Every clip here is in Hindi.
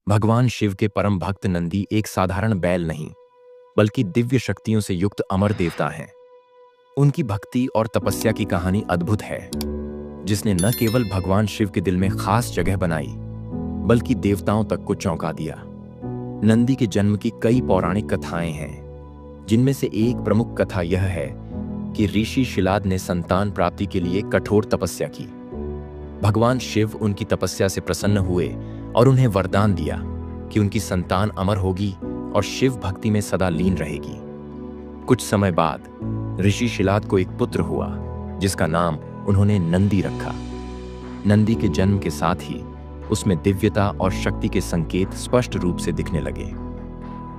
भगवान शिव के परम भक्त नंदी एक साधारण बैल नहीं, बल्कि दिव्य शक्तियों से युक्त अमर देवता हैं। उनकी भक्ति और तपस्या की कहानी अद्भुत है, जिसने न केवल भगवान शिव के दिल में खास जगह बनाई, बल्कि देवताओं तक को चौंका दिया। नंदी के जन्म की कई पौराणिक कथाएं हैं, जिनमें से एक प्रमुख कथा यह है कि ऋषि शिलाद ने संतान प्राप्ति के लिए कठोर तपस्या की। भगवान शिव उनकी तपस्या से प्रसन्न हुए और उन्हें वरदान दिया कि उनकी संतान अमर होगी और शिव भक्ति में सदा लीन रहेगी। कुछ समय बाद ऋषि शिलाद को एक पुत्र हुआ, जिसका नाम उन्होंने नंदी रखा। नंदी के जन्म के साथ ही उसमें दिव्यता और शक्ति के संकेत स्पष्ट रूप से दिखने लगे।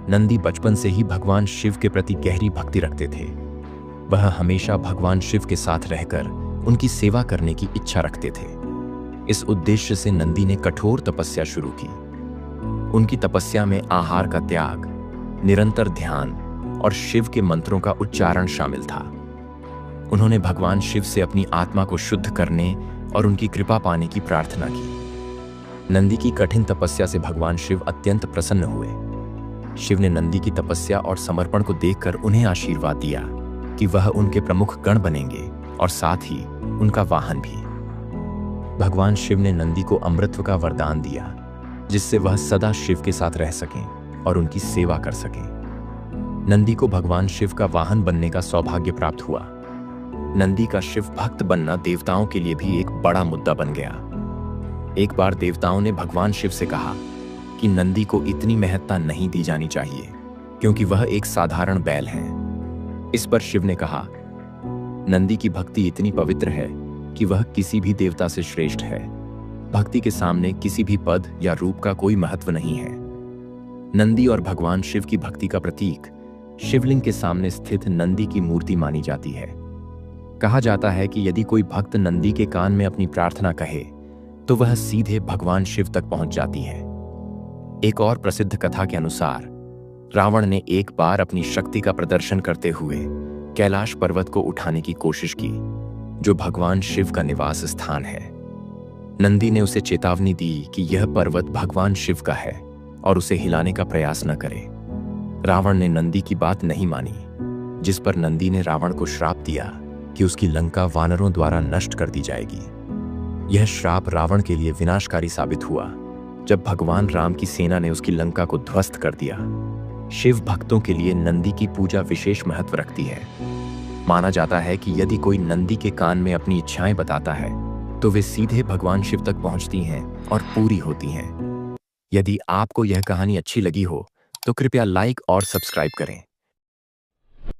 नंदी बचपन से ही भगवान शिव के प्रति गहरी भक्ति रखते थे। वह हमेशा भगवान शिव के साथ रहकर उनकी सेवा करने की इच्छा रखते थे। इस उद्देश्य से नंदी ने कठोर तपस्या शुरू की। उनकी तपस्या में आहार का त्याग, निरंतर ध्यान और शिव के मंत्रों का उच्चारण शामिल था। उन्होंने भगवान शिव से अपनी आत्मा को शुद्ध करने और उनकी कृपा पाने की प्रार्थना की। नंदी की कठिन तपस्या से भगवान शिव अत्यंत प्रसन्न हुए। शिव ने नंदी की तपस्या और समर्पण को देखकर उन्हें आशीर्वाद दिया कि वह उनके प्रमुख गण बनेंगे और साथ ही उनका वाहन भी। भगवान शिव ने नंदी को अमृतत्व का वरदान दिया, जिससे वह सदा शिव के साथ रह सकें और उनकी सेवा कर सकें। नंदी को भगवान शिव का वाहन बनने का सौभाग्य प्राप्त हुआ। नंदी का शिव भक्त बनना देवताओं के लिए भी एक बड़ा मुद्दा बन गया। एक बार देवताओं ने भगवान शिव से कहा कि नंदी को इतनी महत्ता नहीं दी जानी चाहिए, क्योंकि वह एक साधारण बैल है। इस पर शिव ने कहा, नंदी की भक्ति इतनी पवित्र है कि वह किसी भी देवता से श्रेष्ठ है। भक्ति के सामने किसी भी पद या रूप का कोई महत्व नहीं है। नंदी और भगवान शिव की भक्ति का प्रतीक शिवलिंग के सामने स्थित नंदी की मूर्ति मानी जाती है। कहा जाता है कि यदि कोई भक्त नंदी के कान में अपनी प्रार्थना कहे, तो वह सीधे भगवान शिव तक पहुंच जाती है। एक और प्रसिद्ध कथा के अनुसार रावण ने एक बार अपनी शक्ति का प्रदर्शन करते हुए कैलाश पर्वत को उठाने की कोशिश की, जो भगवान शिव का निवास स्थान है। नंदी ने उसे चेतावनी दी कि यह पर्वत भगवान शिव का है और उसे हिलाने का प्रयास न करे। रावण ने नंदी की बात नहीं मानी, जिस पर नंदी ने रावण को श्राप दिया कि उसकी लंका वानरों द्वारा नष्ट कर दी जाएगी। यह श्राप रावण के लिए विनाशकारी साबित हुआ, जब भगवान राम की सेना ने उसकी लंका को ध्वस्त कर दिया। शिव भक्तों के लिए नंदी की पूजा विशेष महत्व रखती है। माना जाता है कि यदि कोई नंदी के कान में अपनी इच्छाएं बताता है, तो वे सीधे भगवान शिव तक पहुंचती हैं और पूरी होती हैं। यदि आपको यह कहानी अच्छी लगी हो, तो कृपया लाइक और सब्सक्राइब करें।